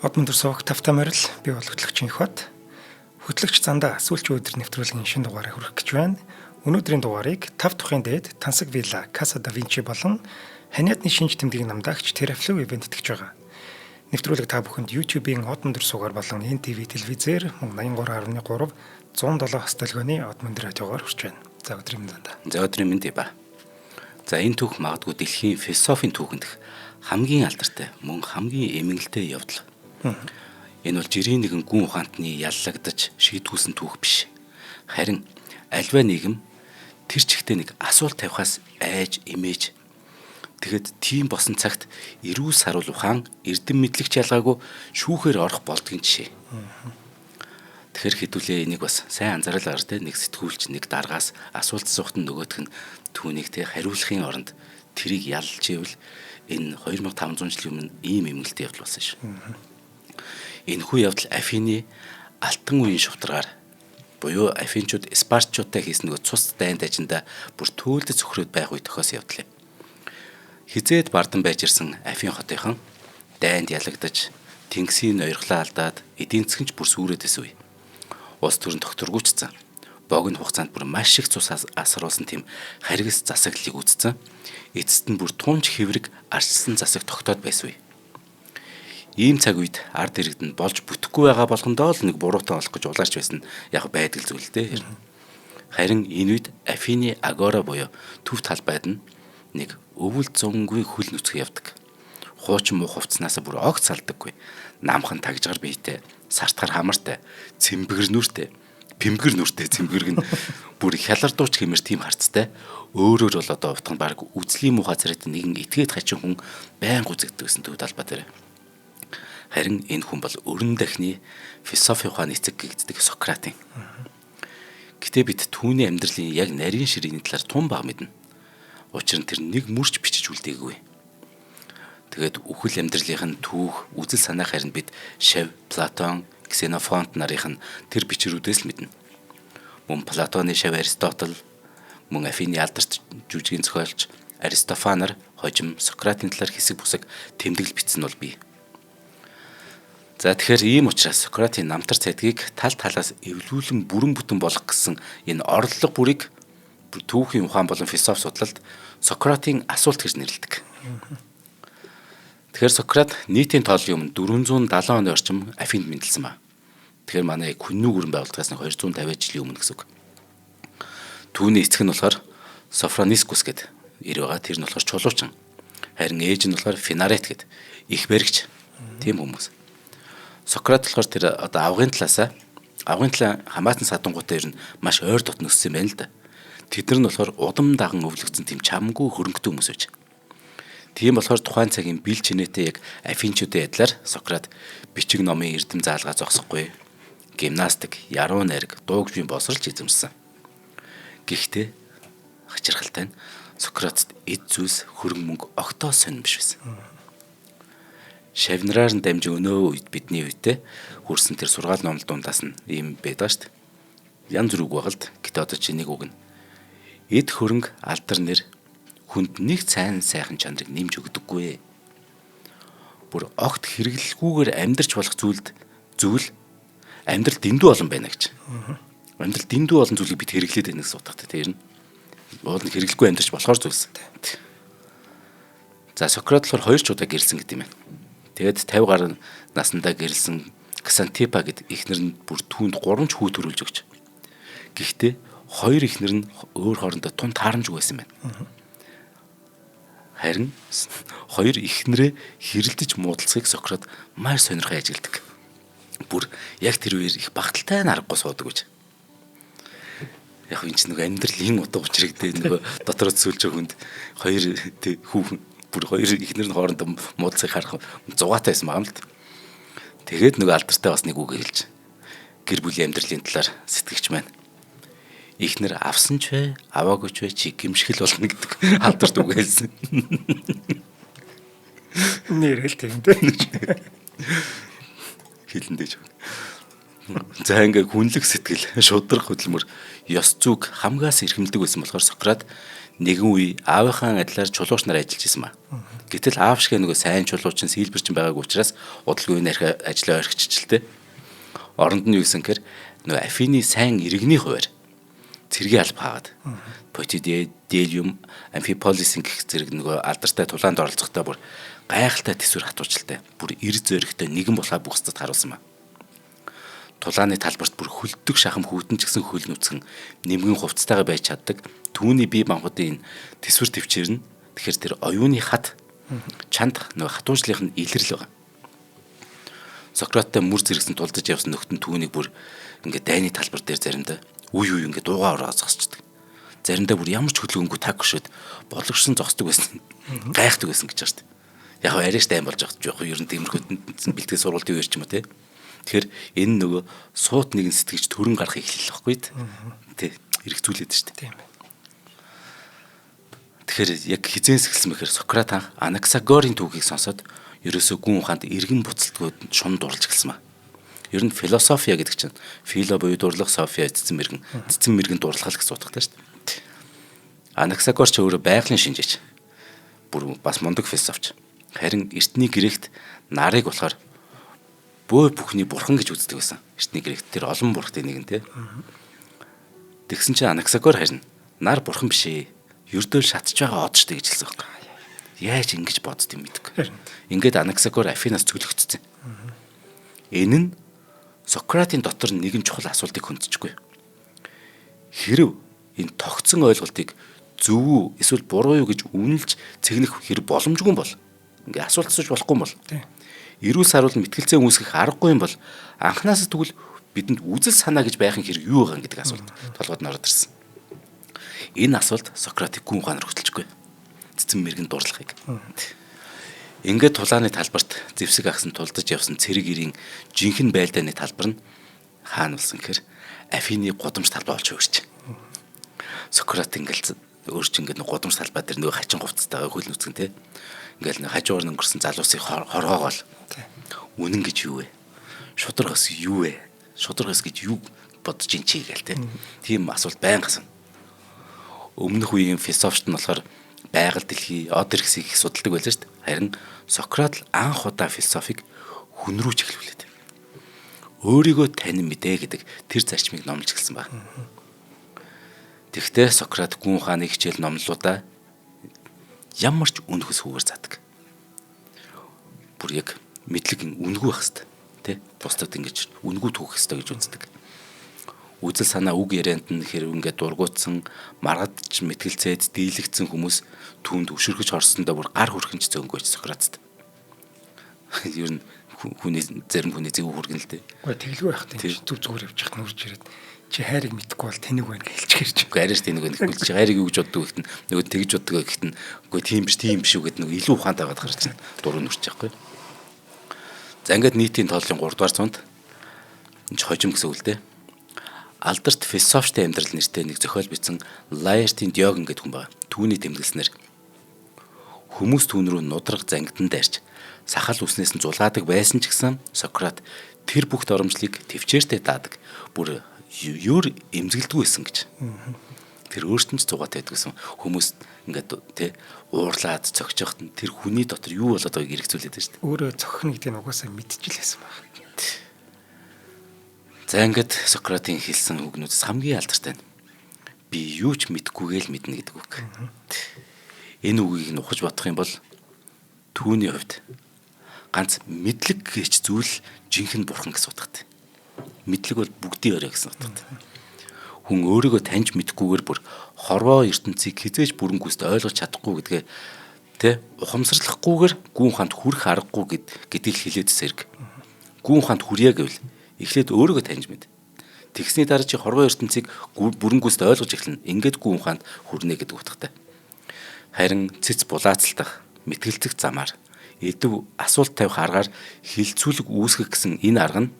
Од мөндөр суух тавтай морил би бол хөтлөгч инх бат. Хөтлөгч зандаа сүүлчийн өдөр нэвтрүүлгийн шинэ дугаарыг хүргэх гэж байна. Өнөөдрийн дугаарыг 5 тухайн дээд Тансаг Вилла Casa da Vinci болон ханиадны шинж тэмдгийн намдаагч Teraflow ивент итгэж байгаа. Нэвтрүүлэг та бүхэнд YouTube-ийн од мөндөр суугаар болон NTV телевизээр 83.3 107 хостолгооны од мөндөр радиогоор хүрч байна. За өдрийн зандаа. За өдрийн мэнд ба. За энэ түүх магадгүй дэлхийн философийн түүхэнд хамгийн алдартай мөн хамгийн эмгэнэлтэй явдал. Энэ бол жирийн нэгэн гүн ухаантны яллагдаж шийдгүүлсэн түүх биш. Харин альва нийгэм тэр чигтээ нэг асуулт тавихаас айж имээж тэгэд тийм босон цагт эрүүл саруул ухаан эрдэм мэдлэгч ялгаагүй шүүхээр орох болдгийн жишээ. Тэгэхээр хэдүүлээ энийг бас сайн анзаарал гартай нэг сэтгүүлч нэг даргаас асуулт асуухт нь нөгөөх нь түүнийг тэ хариулахын оронд тэрийг ялж ивэл энэ 2500 жилийн өмнө ийм эмгэлтэй явдал болсон шүү. Энэхүү явдал Афины алтан үеийн шударгаар буюу Афинчууд Спартчуудтай хийсэн нэг цус дайн дажинда бүр төөлдөж цөхрөөд байх үе тохиосон явдал юм. Хизээд бардан байж ирсэн Афин хотынхан дайнд ялагдаж тэнгисийн ноёрхлоо алдаад эдийн засгийн бүр сүрээдэс үе. Улс төрийн докторгүйчсэн. Богино хугацаанд бүр маш их цус асруулсан тийм харгас засаглалыг үүссэн. Эцэст нь бүр тунж хэврэг арчилсан засаг тогтоод байсан үе. Ийм цаг үед ард иргэд нь болж бүтэхгүй байгаа болгондоо л нэг буруутай олох гэж улаарч байсан яг байдаг зүйл дээ. Харин энэ үед Афины агора буюу төв талбайд нь нэг өвөл зөнгүй хөл нүцгэн явдаг. Хуучин муу хувцснаас бүр огт салдаггүй. Намхан тагжгаар биетэй, сартгар хамартай, цэмбгэр нүртэй, пимгэр нүртэй цэмбгэрг нь бүр хялардууч хэмээр тийм харцтай. Өөрөөр бол одоо утга нь баг үзлийн муухай царайт нэгэн этгээд хачин хүн байн гүзэгдэг гэсэн төв талбай дээр. Харин энэ хүн бол өрн дахны философи ухааны эцэг гэгддэг Сократын. Гэтэ бид түүний амьдралын яг нарийн ширээний талаар тун баг мэднэ. Учир нь тэр нэг мөрч бичиж үлдээгүй. Тэгээд үхэл амьдралын түүх, үзэл санаа харин бид Шев, Платон, Ксенофонт нарын тэр бичрүүдээс л мэднэ. Мөн Платоны Шев Аристотель, мөн Афины алдарт жүжигийн зохиолч Аристофанаар хожим Сократын талаар хэсэг бусаг тэмдэглэл бичсэн бол бий. За тэгэхээр ийм учраас Сократын намтар цайдгийг тал талаас эвлүүлэн бүрэн бүтэн болгох гэсэн энэ орлого бүрийг түүхийн ухаан болон философи судлалд Сократын асуулт гэж нэрлэдэг. Тэгэхээр Сократ нийтийн тооллын өмнө 470 оны орчим Афинд мэндэлсэн ба. Тэгэхээр манай Хүннүү гүрэн байгууллагаас 250 жилийн өмнө гэсэн үг. Түүний эцэг нь болохоор Софронискус гэдэг ир байгаа. Тэр нь болохоор чулуучин. Харин ээж нь болохоор Финарет гэдэг их баригч. Тийм хүмүүс. Сократ болохоор тэр одоо авгын талаа хамаатан садангуудаа ер нь маш ойр дотн өссөн юм байна л да. Тэд нар нь болохоор удам даган өвлөгдсөн тийм чамгүй хөрөнгөтэй хүмүүс байж. Тийм болохоор тухайн цагийн бил чинээтэй яг Афинчуудын ядлаар Сократ бичиг номын эрдэм заалгаа зогсохгүй, гимнастик, яруу найраг, дууг бие босролж эзэмшсэн. Гэхдээ хачирхалтай нь Сократд эд зүйлс хөрөнгө мөнгө огтоо сонирн биш байсан. Шавнараар нь дамжин өнөө үед бидний үедээ хүрсэн тэр сургаал номлол дундаас нь ийм байдаг шүү дээ. Янз бүр үг байгаа л д. Гэтэ одоо чи нэг үг нь эд хөрөнгө алдар нэр хүнд нэг сайн сайхан чанарыг нэмж өгдөггүй. Бүр огт хэрэглэлгүйгээр амьдрч болох зүйл амьдрал дэндүү олон байна гэж. Амьдрал дэндүү олон зүйлийг бид хэрэглээд байна гэсэн утгатай тэр нь. Уул нь хэрэглэхгүй амьдрч болохоор зүйлс. За Сократ болохоор 2 ч удаа гэрэлсэн гэдэг юм байна. Тэгээд 50 гаруй наснда гэрэлсэн Ксантипа гэдэг ихнэр нь бүр түүнд 3 ч хүү төрүүлж өгч. Гэхдээ 2 ихнэр нь өөр хоорондоо тун таарамжгүй байсан байна. Харин 2 ихнэрээ хэрэлдэж муудалцахыг Сократ маш сонирхож ажигладаг. Бүр яг тэр үеэр их багталтай аргагүй суудаг гэж. Яг энэ ч нэг амьдралын утга учирыг дээ нөгөө дотороо цөөлж байгаа хүнд 2 хүүхэн бүр 2 ихнэр нь хоорондоо муудалцахыг харах зугаатай байсан юм л. Тэгээд нөгөө алдартай бас нэг үг хэлж. Гэр бүлийн амьдралын талаар сэтгэгч маань ихнэр авсан ч вэ, аваагүй ч вэ чи гимшгэл болно гэдэг алдарт үг хэлсэн. Нэрэл тийм дээ. Хэлэндэж. За ингээ хүнлэг сэтгэл, шудраг хөдөлмөр, ёс зүг хамгаас эрхэмлдэг байсан болохоор Сократ нэгэн үе аавынхаа адилаар чулууч нар ажиллаж исэн ба. Гэтэл аав шиг нөгөө сайн чулуучин сэлбэрчин байгааг учраас удалгүй нарих ажлаа орхиччихлээ. Оронд нь юу гэсэн гэхээр нөгөө Афины сайн иргэний хуваар цэргийн алба хаагаад Потидиум, Амфиполисын гэх зэрэг нөгөө алдартай тулаанд оролцохдоо бүр гайхалтай төсвөр хатуучилтай. Бүр эр зөрөгтэй нэгэн булхаа бүхсэд харуулсан ба. Тулааны талбарт бүр хөлдөг шахам хүүтэн ч гэсэн хөл нүцгэн нэмгэн хувцастайгаа байж чаддаг. Түүний бие махбодын төсвөр төвчээр нь тэгэхээр тэр оюуны хат чанд нөгөө хатуужлынх нь илэрл байгаа. Сократтай мөр зэрэгсэн тулдаж явсан нөхдөн түүнийг бүр ингээд дайны талбар дээр заримдаа үе ингээд дуугаа ороод зогсчдаг. Заримдаа бүр ямар ч хөдөлгөөнгүй таг өшөөд бодлогшсон зогсдог байсан. Гайхдаг байсан гэж байна шүү дээ. Яг арайш дайм болж байгаа жоох ер нь тиймэрхүү бэлтгэл сургалтын үеэр ч юм уу те. Тэгэхээр энэ нөгөө суут нэгэн сэтгэж төрөн гарах эхлэх байхгүй тий. Хэрэгцүүлээд шүү дээ. Тийм. Тэгэхээр яг хизээс эхэлсэн мэхээр Сократ Анаксагорын түүхийг сонсоод ерөөсөө гүн ухаанд эргэн буцалтгууд шунд дурлж эхэлсэн ба. Ер нь философия гэдэг чинь фило буюу дурлах, софия цэцэн мэрэгэн дурлах гэсэн утгатай шүү дээ. Анаксагор ч өөрөө байгалийн шинжээч. Бүр бас мундаг философч. Харин эртний грект нарыг болохоор бөө бүхний бурхан гэж үздэг байсан. Эртний грект тэр олон бурхтын нэг нь тий. Тэгсэн чинь Анаксагор харин нар бурхан биш ээ. Ердөөл шатж байгаа од штэ гэж хэлсэн байхгүй. Яаж ингэж бодд юм мэдгүй. Ингээд Анаксагор Афинаас цөглөгдсөн. Энэ нь Сократын дотор нэгэн чухал асуултыг хөндөжгүй. Хэрв энэ тогтсон ойлголтыг зөв үү эсвэл буруу юу гэж үнэлж цэгнэх хэрэг боломжгүй бол ингээ асуулт асууж болохгүй бол эрүүл саруул мэтгэлцээ үүсгэх аргагүй юм бол анханасаа тэгвэл бидэнд үзэл санаа гэж байх хэрэг юу байгаа гэдэг асуулт толгойд нь ороод ирсэн. Энэ асуулт Сократыг гүн ухаанаар хөтөлжгүй. Цэцэн мэрэгэн дурлагыг. Ингээд тулааны талбарт зэвсэг агсан тулдаж явсан цэрэг ирийн жинхэнэ байлдааны талбар нь хаана болсон гэхээр Афины гудамж талбай болж өөрч. Сократ ингээд өөрч ингээд гудамж талбай дээр нөгөө хачин хувцастайгаа хөл нүцгэн те. Ингээл хажуугаар өнгөрсөн залуусыг хоргоогоол. Үнэн гэж юу вэ? Шударгаас юу вэ? Шударгаас гэж юу бодож ин чи гээл те. Тийм асуулт байнга гасан. Өмнөх үеийн философч нь болохоор байгаль дэлхий, од эрхсийг их судалдаг байлаа шүү дээ. Харин Сократ анх удаа философиг хүн рүү чиглүүлээд өөрийгөө танин мэдээ гэдэг тэр зарчмыг номлож эхэлсэн баг. Тэгвэл Сократ гүн ухааны хичээл номлолуудаа ямар ч үнэхс хүүгээр заадаг. Бүр яг мэдлэг үнэгүй байх хэвээр тий. Бусдад ингэж үнэгүй түүх хэвээр гэж үздэг. Үзэл санаа үг ярианд нь хэрэг ингээд дургуутсан, маргадж мэтгэлцээд дийлэгдсэн хүмүүс түүнд өшөргөж орсондоо бүр гар хүрхэнч зөнгөөч Сократд. Ер нь хүний зарим хүний зөв хүргэн л дээ. Үгүй тэглгүй байх тийм зүг зүгээр явж хат нүрж ирээд чи хайрыг мэдхгүй бол тэнэг байна гэж хэлчихэрч. Үгүй арайш тэнэг байна гэвэл чи хайрыг юу гэж боддог гэхэд нь нөгөө тэгж боддог гэхэд нь үгүй тийм биш үү гэдэг нөгөө илүү ухаантай байгаад гарч байна. Дуруу нүрч яахгүй. За ингээд нийтийн тооллын 3 дугаар цунд энэ хожим гэсэн үг л дээ. Алдарт философчтой амьдрал нэртэй нэг зохиол бичсэн Лаертийн Диоген гэдэг хүн байна. Түүний тэмдэглэснээр хүмүүс түүн рүү нудраг зангидан дайрч сахал үснээс нь зулаадаг байсан ч гэсэн Сократ тэр бүх доромжлыг төвчээртэй даадаг. Бүр юур эмзэгэлдэг байсан гэж. Тэр өөртөө ч зугаатай байдаг гэсэн. Хүмүүс ингээд тэ уурлаад цогцоход тэр хүний дотор юу болоод байгааг эргцүүлээд байна шүү дээ. Өөрөө цохно гэдэг нь угаасаа мэдчихлээсэн байна. За ингээд Сократын хэлсэн үгнүүдээс хамгийн алдартай нь би юу ч мэдгүйгээл мэднэ гэдэг үг. Энэ үгийг нь ухаж бодох юм бол түүний хувьд ганц мэдлэг гэж зүйл жинхэнэ бурхан гэсэн утгатай. Мэдлэг бол бүгдийн орой гэсэн утгатай. Хүн өөрийгөө таньж мэдгүйгээр бүр хорвоо ертөнцийг хизээж бүрэнгүйст ойлгож чадахгүй гэдгээ тэ ухамсарлахгүйгээр гүн ухаанд хүрэх аргагүй гэдгийг хэлээд зэрэг. Гүн ухаанд хүрье гэвэл эхлээд өөрийгөө таньж мэд. Тэгсний дараа чи хорвоо ертөнцийг бүрэнгүйст ойлгож эхэлнэ. Ингээд гүн ухаанд хүрнэ гэдэг утгатай. Харин цэц булаацалтах, мэтгэлцэх замаар эдв асуулт тавих аргаар хилцүүлэг үүсгэх гэсэн энэ арга нь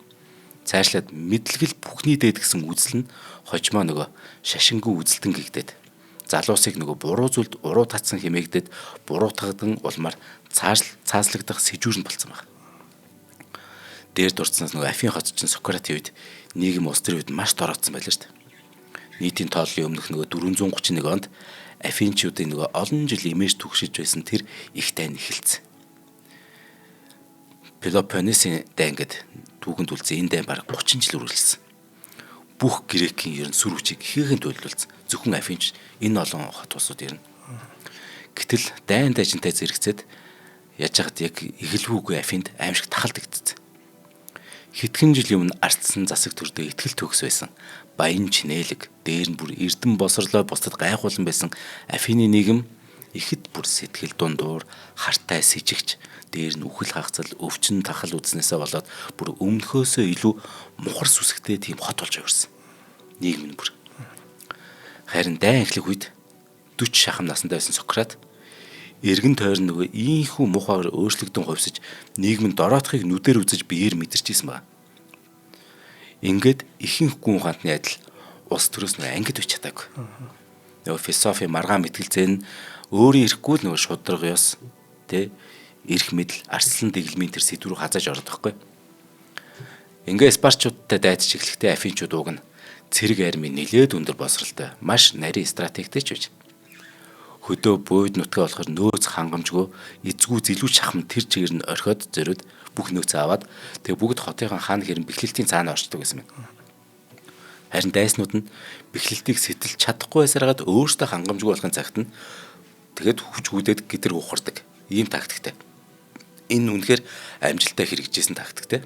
цаашлаад мэдлэгэл бүхний дээд гэсэн үзэл нь хожмоо нөгөө шашингүй үзэлтэн гэгдээд залуусыг нөгөө буруу зүйлд уруу татсан хэмээгдээд буруутгадан улмаар цааслагдах сэжүүрэн болцсон байна. дээр дурдсанаас нөгөө Афин хот чинь Сократийн үед нийгэм улс төрийн үед маш дороодсон байлаа шүү дээ. Нийтийн тооллын өмнөх нөгөө 431 онд Афинчуудын нөгөө олон жил имэж түгшиж байсан тэр их дайн эхэлсэн. Пелопоннесийн дайн гэдэг түүхэнд үлдсэн энэ дайн бараг 30 жил үргэлжилсэн. Бүх Грекийн ер нь сүр хүчийг ихээхэн төлөвлөсөн. Зөвхөн Афинч энэ олон хот улсууд ер нь. Гэтэл дайн дайжинтай зэрэгцээд яаж хаад яг эхлэвгүй Афинд аимшиг тахалдагдсан. Хэдхэн жилийн өмнө ардсан засаг төрдөө ихтгэл төгс байсан. Баян чинэлэг, дээр нь бүр эрдэм босрлоо бусдад гайхуулан байсан Афины нийгэм ихэд бүр сэтгэл дундуур, хартай сэжигч, дээр нь үхэл хагцал, өвчин тахал үзнээсээ болоод бүр өмнөхөөсөө илүү мухар сүсгтэй тийм хот болж явсан. Нийгэм нь бүр. Харин дайн эхлэх үед 40 шахам настай байсан Сократ эргэн тойрон нөгөө ийхүү мухаар өөрчлөгдөн хувьсаж нийгмийн дороотхыг нүдээр үзэж биеэр мэдэрч ийсэн ба. Ингээд ихэнх гүн ухаантны адил улс төрөөс нөгөө ангид үч чадаагүй. Нөгөө философи маргаан мэтгэлцээ нь өөрийн ирэхгүй л нөгөө шударгаас тэ эрх мэдэл арслан дэглэмийн тэр сэдврүү хазааж ордог байхгүй. Ингээд Спарчуудтай дайдаж эхлэхдээ Афинчууд уг нь цэрэг армийн нэлээд өндөр босралтай маш нарийн стратегтэй ч байж. Хөдөө бууд нутгаа болохоор нөөц хангамжгүй эзгүй зэлүү шахам тэр чигээр нь орхиод зориуд бүх нөөцөө аваад тэгээ бүгд хотын хаан хэрэн бэхлэлтийн цаана орчдөг гэсэн юм. Харин дайснууд нь бэхлэлтийг сэтэлж чадахгүй байсараад өөртөө хангамжгүй болохын цагт нь тэгээд хүч хүйдээд гидэр ухардаг. Ийм тактиктэй. Энэ үнэхээр амжилттай хэрэгжижсэн тактиктэй.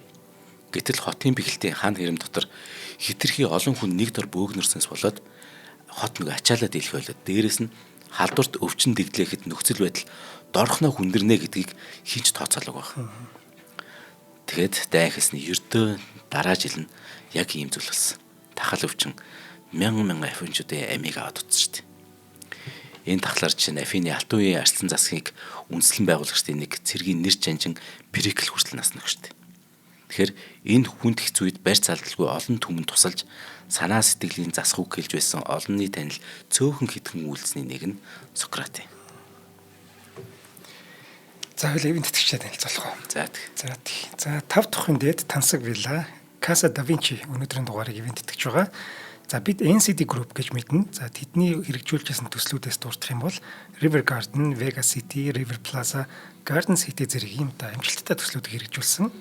Гэтэл хотын бэхлэлтийн хаан хэрэм дотор хитрхи олон хүн нэг дор бөөгнөрсөнс болоод хот нэг ачаалаад ийлэх байлаа. Дээрээс нь халдварт өвчин дэгдлэхэд нөхцөл байдал дорхноо хүндэрнэ гэдгийг хинч тооцоолог баг. Тэгэд дайн хэлсний ердөө дараа жил нь яг ийм зүйл болсон. Тахал өвчин мянган Афинчуудын амийг аваад утсан шүү дээ. Энэ тахлаар чинь Афины алтан үеийн арслан засгийг үндэслэн байгуулагчдын нэг цэргийн нэр жанжин Перикл хүртэл наснах шүү дээ. Тэгэхээр энэ хүнд хэцүү үед барьц алдалгүй олон түмэн тусалж санаа сэтгэлийн засах үг хэлж байсан олонний танил цөөхөн хитгэн үйлсний нэг нь Сократ юм. За хоёул эвэн тэтгэгчтэй танилцуулах уу? За тий. За 5 дахь хүндэд Тансаг вилла Casa da Vinci өнөөдрийн дугаарыг эвэн тэтгэж байгаа. За бид NCD Group гэж мэднэ. За тэдний хэрэгжүүлж байсан төслүүдээс дурдах юм бол River Garden, Vega City, River Plaza, Garden City зэрэг ийм амжилттай төслүүдийг хэрэгжүүлсэн.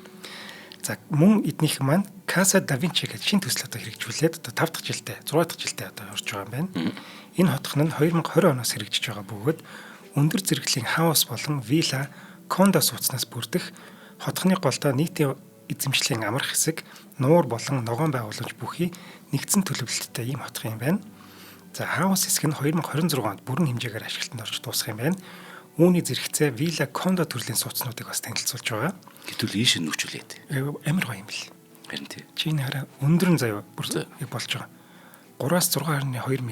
За мөн эднийх маань Casa da Vinci гэж шинэ төсөл одоо хэрэгжүүлээд одоо 5 дахь жилдээ, 6 дахь жилдээ одоо орж байгаа юм байна. Энэ хотхон нь 2020 оноос хэрэгжиж байгаа бөгөөд өндөр зэрэглэлийн хаус болон вилла, кондо сууцнаас бүрдэх хотхны голдоо нийтийн эзэмшлийн амрах хэсэг, нуур болон ногоон байгууламж бүхий нэгдсэн төлөвлөлттэй ийм хотхон юм байна. За хаус хэсэг нь 2026 онд бүрэн хэмжээгээр ашиглалтанд орж дуусах юм байна. Үүний зэрэгцээ вилла, кондо төрлийн сууцнуудыг бас танилцуулж байгаа. Гэтэл ийш нь нөхчүүлээд. Амар гоё юм бэл. Харин тий. Чиний хараа өндөр нь заяа бүр болж байгаа. 3-аас 6.2 м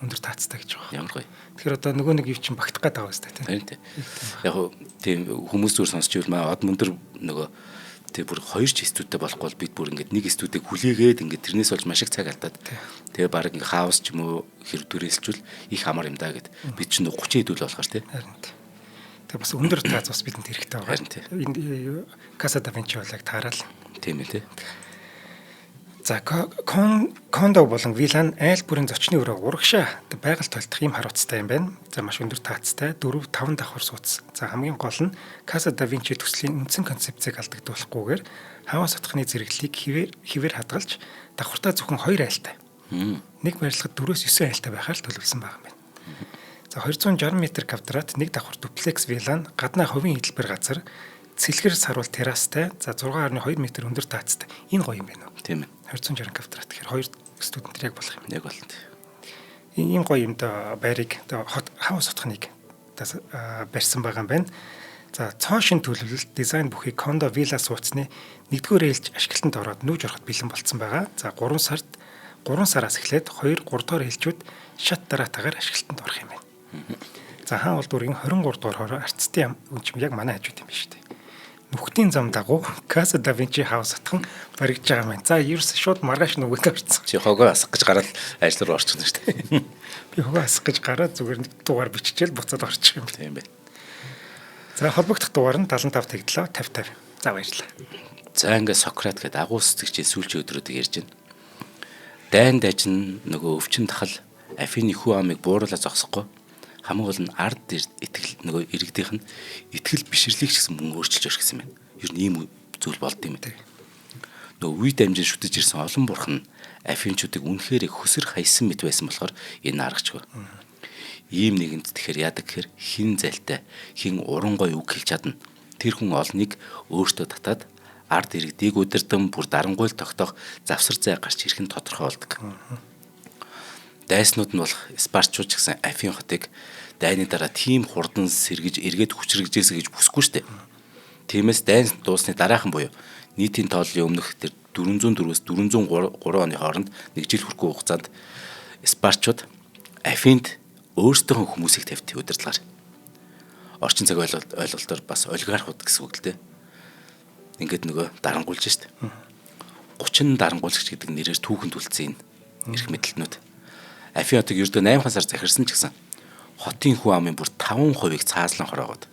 өндөр таацтай гэж байгаа. Ямар гоё. Тэгэхээр одоо нөгөө нэг юу чинь багтах гээд байгаа хэвээр тийм. Харин тий. Яг тийм хүмүүс зүгээр сонсч ивэл маа од мөндөр нөгөө тий бүр 2 ч студиуд болохгүй бол бид бүр ингээд нэг студийг хүлээгээд ингээд тэрнээс болж маш их цаг алдаад. Тэгээ баг ингээд хаус ч юм уу хэрэг дүрээсчвэл их амар юм да гэд. Бид чинь 30 хэдүүл болохоор тий. Харин тий. Тэгээ бас өндөр таац бас бидэнд хэрэгтэй байгаа. Харин тий. Энэ Casa da Vinci болыг таарал. Тийм ээ тий. За кондо болон вилла нь айл бүрийн зочны өрөө урагшаа байгаль толтох юм харуулцтай юм байна. За маш өндөр таацтай 4-5 давхар сууц. За хамгийн гол нь Casa da Vinci төслийн үндсэн концепцийг алдагдуулахгүйгээр хаус хотхны зэрэглэлийг хിവэр хадгалж давхартаа зөвхөн 2 айлтай. Нэг барилгад 4-9 айлтай байхаар л төлөвлөсөн байгаа юм байна. За 260 м квадрат нэг давхар дуплекс вилла нь гаднаа хувийн хөтөлбөр газар, цэлгэр саруул террастай, за 6.2 м өндөр таацтай. Энэ гоё юм байна уу? Тийм ээ. 260 квадрат тэгэхээр 2 студент яг болох юм. Яг болно. Ийм гоё юм да байрыг хаус хотхныг барьсан байгаа юм байна. За цоо шин төлөвлөлт дизайн бүхий кондо вилла сууцны 1-р ээлж ашиглалтанд ороод нүүж ороход бэлэн болцсон байгаа. За 3 сараас эхлээд 2-3 дахь ээлжүүд шат дараатаагаар ашиглалтанд орох юм байна. За хаан бол дүүргийн 23 дугаар хороо арцтай юм чим яг манай хажууд юм байна шүү дээ. Нүхтийн зам дагуу Casa da Vinci хаус атхан баригдаж байгаа юм байна. За ерөөс шууд маргааш нүгээс орсон. Чи хогоо асах гэж гараад ажил руу орчихсон шүү дээ. Би хогоо асах гэж гараад зүгээр нэг дугаар биччихэл буцаад орчих юм. Тийм бай. За холбогдох дугаар нь 75 теглоо 50 50. За баярлалаа. За ингээ Сократ гэдэг агуу сэтгэгчийн сүүлчийн өдрүүдийг ярьж байна. Дайн дайчин нөгөө өвчин тахал Афины хүү амыг бууруулаа зогсохгүй хамгийн гол нь ард итгэл нөгөө иргэдийнх нь итгэл бишрлийг ч гэсэн мөн өөрчилж өргөсөн байна. Ер нь ийм зүйл болд юм дээ. Нөгөө үе дамжин шүтэж ирсэн олон бурхан нь Афинчуудыг үнэхээр хөсөр хайсан мэт байсан болохоор энэ аргачихгүй. Ийм нэгэнд тэгэхээр яадаг гэхээр хин зайлтай, хин уран гой үг хэлж чадна. Тэр хүн олныг өөртөө татаад ард иргэдийг удирдан бүр дарангуйл тогтоох завсар зай гарч ирэх нь тодорхой болдог. Дайснууд нь бол Спартчууд ч гэсэн Афин хотыг дайны дараа тийм хурдан сэргэж эргээд хүчрэгжээсэ гэж бүсгүй штэ. Тиймээс дайн дуусны дараахан буюу нийтийн тооллын өмнөх тэр 404-өөс 403 оны хооронд нэг жил хүрэхгүй хугацаанд Спартчууд Афинд өөрсдөө хүмүүсийг тавьт удирдлагаар. Орчин цаг ойлголтоор бас олигархууд гэсэн үг л дээ. Ингээд нөгөө дарангуйлж штэ. 30 дарангуйлагч гэдэг нэрээр түүхэнд үлдсэн энэ эрх мэдэлтнүүд. Афин хотыг ердөө 8 сар захирсан ч гэсэн хотын хүн амын бүр 5%-ийг цаазлан хороогоод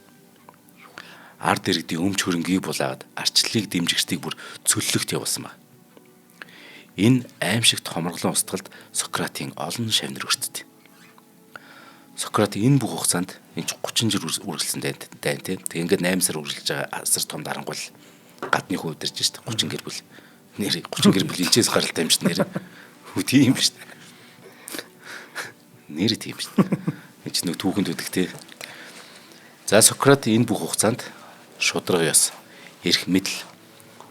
ард иргэдийн өмч хөрөнгийг булаагаад арчлалыг дэмжигчдийг бүр цөллөгт явуулсан ба. Энэ аимшигт хомроглон устгалд Сократын олон шавнар өртдөг. Сократ энэ бүх хугацаанд энэ 30 жил үргэлжлсэн дайн тийм. Тэг ингээд 8 сар үргэлжлэж байгаа асар том дарангуйл гадны хүн өдөрж штэ 30 гэр бүл. Нэр 30 гэр бүл ичээс гаралтай юм штэ нэр. Хүү тийм штэ. Нэр тийм штэ. Энд ч нэг түүхэнд үдэг тий. За Сократ энэ бүх хугацаанд шудраг ёс, эрх мэдэл,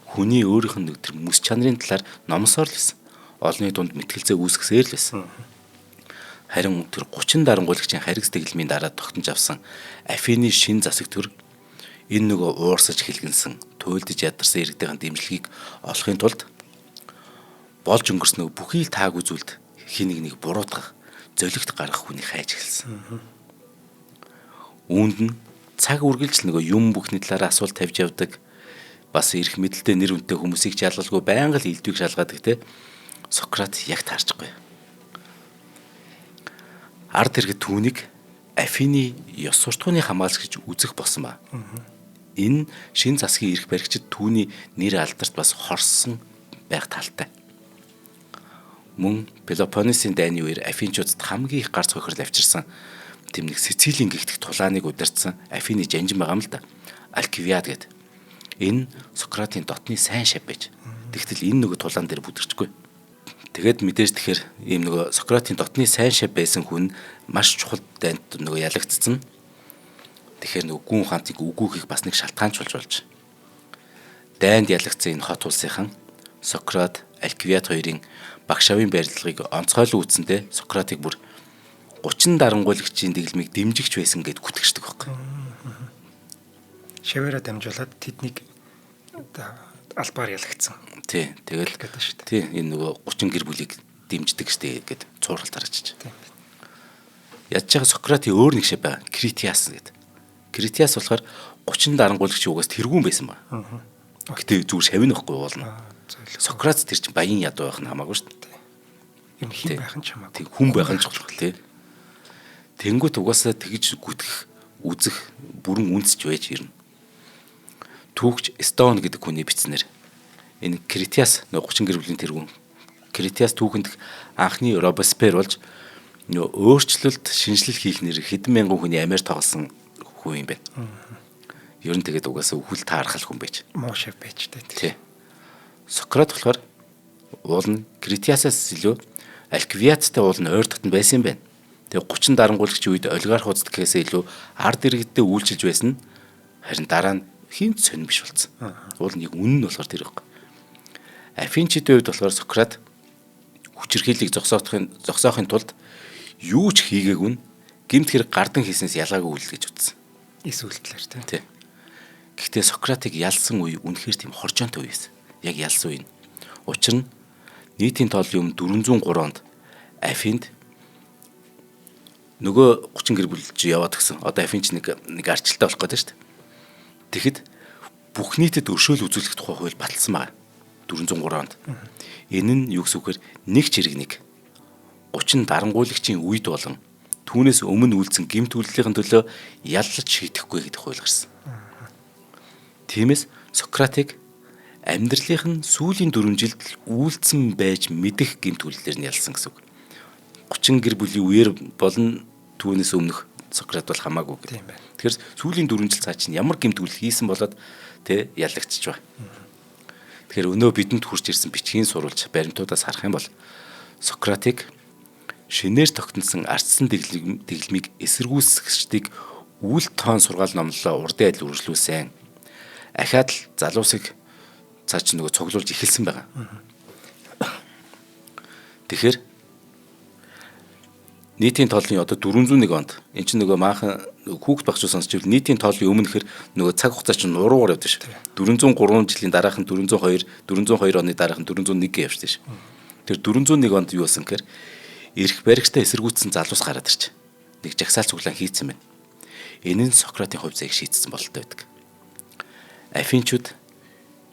хүний өөрийнх нь тэр мэс чанарын талаар номсоор л байсан. Олонний дунд мэтгэлцээ үүсгэсээр л байсан. Харин тэр 30 дарангуйлагчийн харигс тэглэмийн дараа тогтнож авсан Афины шин засаг төр энэ нөгөө уурсаж хэлгэнсэн, туйлдж ядарсан иргэдийн дэмжлэгийг олохын тулд болж өнгөрснөө бүхий л таагүй зүйлд хин нэг буруутгах, золигт гаргах хүний хайж эхэлсэн. Үүнд нь цаг үргэлж нөгөө юм бүхний талаар асуулт тавьж явдаг, бас эрх мэдэлтэй нэр үнэтэй хүмүүсийг жалгалгүй байнга л илдвийг шалгадаг те. Сократ яг таарчгүй. Ард иргэд түүнийг Афины ёс суртахууны хамгаалагч гэж үзэх болсон ба. Энэ шин засгийн эрх баригчид түүний нэр алдарт бас хорсон байх талтай. Мөн Пелопоннесийн дайны үеэр Афинчуудад хамгийн их гарц хохирол авчирсан тэмнэг Сицилийн гихтэх тулааныг удирдсан Афины жанжин байгаа юм л да. Алкивиад гэдэг. Энэ Сократын дотны сайн шав байж. Тэгтэл энэ нөгөө тулаан дээр бүдэрчгүй. Тэгээд мэдээж тэгэхээр ийм нөгөө Сократын дотны сайн шав байсан хүн маш чухал дайнд нөгөө ялагдсан. Тэгэхээр нөгөө гүн хаантыг үгүйхийг бас нэг шалтгаанч болж. Дайнд ялагдсан энэ хот улсынхан Сократ, Алкивиад хоёрын багш авийн барилгыг онцгойлон үүсэндээ Сократыг бүр 30 дарангуйлагчийн дэглэмийг дэмжигч байсан гэд гүтгэждэг байхгүй. Шаваараа дамжуулаад тэднийг албаар ялгцсан. Тий, тэгэл гэдэг шүү дээ. Тий, энэ нөгөө 30 гэр бүлийг дэмждэг штэ гэд цуурал тарчиж. Ядж байгаа Сократын өөр нэг шав байгаа. Критиас гэдэг. Критиас болохоор 30 дарангуйлагч угаас тэргүүн байсан ба. Гэтэ зүгээр шавь нөхгүй уулна. Сократ тэр чинь баян ядуу байх нь хамаагүй шүү дээ. Юм хин байх нь ч хамаагүй. Тэг хүн байх нь чухал тий. Тэнгүүт угаасаа тэгж гүтгэх, үзэх бүрэн үнсч байж ирнэ. Түүхч Стон гэдэг хүний бичснээр энэ Критиас 30 гэр бүлийн тэргүүн. Критиас түүхэнд анхны Робеспьер болж өөрчлөлт, шинжилэл хийх нэр хэдэн мянган хүний амиар тоглосон хүн юм байна. Ер нь тэгээд угаасаа өхөл таархал хүн байж. Муу шав байж тээ. Тий. Сократ болохоор уул нь Критиасаас илүү Алкивиадтай уул нь ойр дотн байсан юм байна. Тэгээ 30 дарангуйлагчийн үед олигархууд гэхээсээ илүү ард иргэдтэй үйлчилж байсан. Харин дараа нь хинт сонир биш болсон. Уул нэг үнэн нь болохоор тэр байхгүй. Афинчидийн үед болохоор Сократ хүчирхийллийг зогсоохын тулд юу ч хийгээгүй нь гэмт хэрэг гардан хийснээс ялгаагүй үйл гэж үзсэн. Эс үйлдэлэр тий. Гэхдээ Сократыг ялсан үе үнэхээр тийм хоржоонтой үе байсан. Яг ялсан үе. Учир нь нийтийн тооллын өмнө 403 онд Афинд нөгөө 30 гэр бүлж яваад гисэн. Одоо Афинч нэг арчилтаа болох гэдэг шүү дээ. Тэгэхэд бүх нийтэд өршөөл үзүүлэх тухай хууль баталсан байна. 403 онд. Энэ нь юу гэсэн үгээр нэг чирэг нэг 30 дарангуйлагчийн үед болон түүнээс өмнө үйлдсэн гэмт үйлдлийн төлөө яллаж шийдэхгүй гэдэг хууль гарсан. Тиймээс Сократыг амьдралынх нь сүүлийн 4 жилд үйлдсэн байж мэдэх гэмт үйлдэлээр нь ялсан гэсэн үг. 30 гэр бүлийн үеэр болон түүнээс өмнөх Сократ бол хамаагүй гэдэг. Тэгэхээр сүүлийн 4 жил цаа чинь ямар гэмт үйлдэл хийсэн болоод тэ ялагдчих ба. Тэгэхээр өнөө бидэнд хурж ирсэн бичгийн сурвалж баримтуудаас харах юм бол Сократыг шинээр тогтносон ардсан дэглэмийг эсэргүүцэгчдийг үйл тоон сургаал номлолоо урдын адил үргэлжлүүлсэн. Ахаад л залуусыг цаа чи нөгөө цуглуулж эхэлсэн байгаа. Тэгэхээр нийтийн тоолны одоо 401 онд эн чинь нөгөө maaхан хүүхд багш сонсч ивэл нийтийн тоолны өмнөхөр нөгөө цаг хугацаа чинь уруугаар явдаг ш. 403 жилийн дараах нь 402 оны дараах нь 401 гэж явж ш. Тэр 401 онд юу болсон гэхээр эрх баригчтай эсэргүүцсэн залуус гараад ирч. Нэг жагсаал цуглаан хийцэн байна. Энэ нь Сократын хувь заяг шийдсэн бололтой байдаг. Афинчууд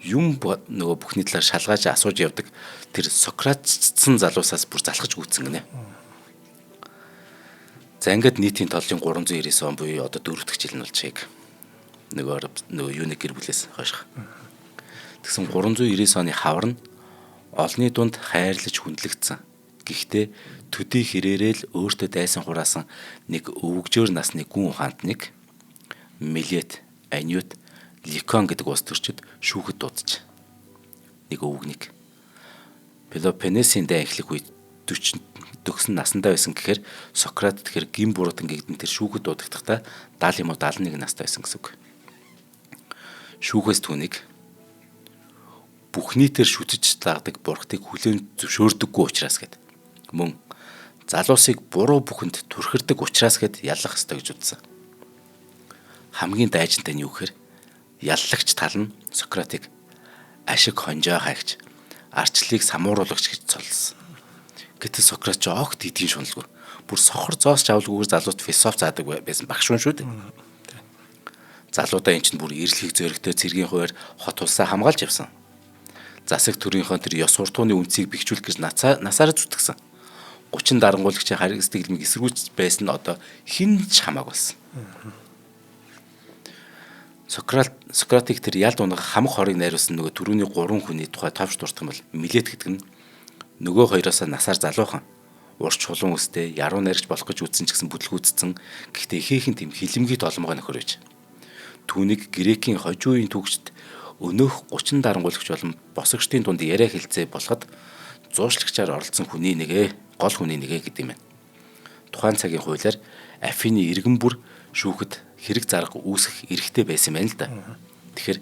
юм нөгөө бүхний талаар шалгааж асууж явдаг. Тэр Сократцсан залуусаас бүр залхаж гүйцэн гинэ. За ингээд нийтийн тоолын 399 он буюу одоо 4 дахь жил нь болчихъя. Нөгөө юуны гэр бүлээс хойших. Тэгсэн 399 оны хавар нь олны дунд хайрлаж хүндлэгдсэн. Гэхдээ төдий хэрээрээ л өөртөө дайсан хураасан нэг өвгжөөр насны гүн ухаантныг Милет, Аниут, Ликон гэдэг улс төрчид шүүхэд дуудаж. Нэг өвгнийг Пелопоннесийн дайн эхлэх үед 40 төгсөн насандаа байсан гэхээр Сократ тэгэхээр гин буруудан гэгдэн тэр шүүхэд дуудагдахдаа 70 юм уу 71 настай байсан гэсэн үг. Шүүхээс түүнийг бүх нийтээр шүтэж дагдаг бурхтыг хүлээн зөвшөөрдөггүй учраас гэд. Мөн залуусыг буруу бүхэнд түрхэрдэг учраас гэд яллах ёстой гэж үзсэн. Хамгийн дайжинтай нь юу гэхээр яллагч тал нь Сократыг ашиг хонжоо хайгч, арчлыг самууруулагч гэж цолсон. Гэтэл Сократ ч огт эдийн шуналгүй. Бүр сохор зоосч авалгүйгээр залуут философи заадаг байсан багш шүү дээ. Залуудаа эн чинь бүр эрлэхийг зөрөгтэй цэргийн хуваар хот улсаа хамгаалж явсан. Засаг төрийнхөө тэр ёс суртахууны үнцийг бэхжүүлэх гэж насаараа зүтгэсэн. 30 дарангуулагчийн харгас дэглэмийг эсэргүүцэж байсан нь одоо хэн ч хамаагүй болсон. Сократыг тэр ялд унах хамаг хорыг найруулсан нөгөө түрүүний 3 хүний тухай товч дуртах юм бол Милет гэдэг нь нөгөө хоёроосоо насаар залуухан урч чулуун өстэй яруу найрагч болох гэж үзсэн ч гэсэн бүтлгүүцсэн. Гэхдээ ихээхэн тийм хилэмгий толомгой нөхөр байж. Түүнийг Грекийн хожуу үеийн түүхчд өнөөх 30 дарангуулагч болон босогчдын дунд яриа хэлцээ болоход зуушлагчаар оролцсон хүний гол хүний нэгэ гэдэг юм байна. Тухайн цагийн хуулиар Афины иргэн бүр шүүхэд хэрэг зарга үүсгэх эрхтэй байсан юм байна л да. Тэгэхээр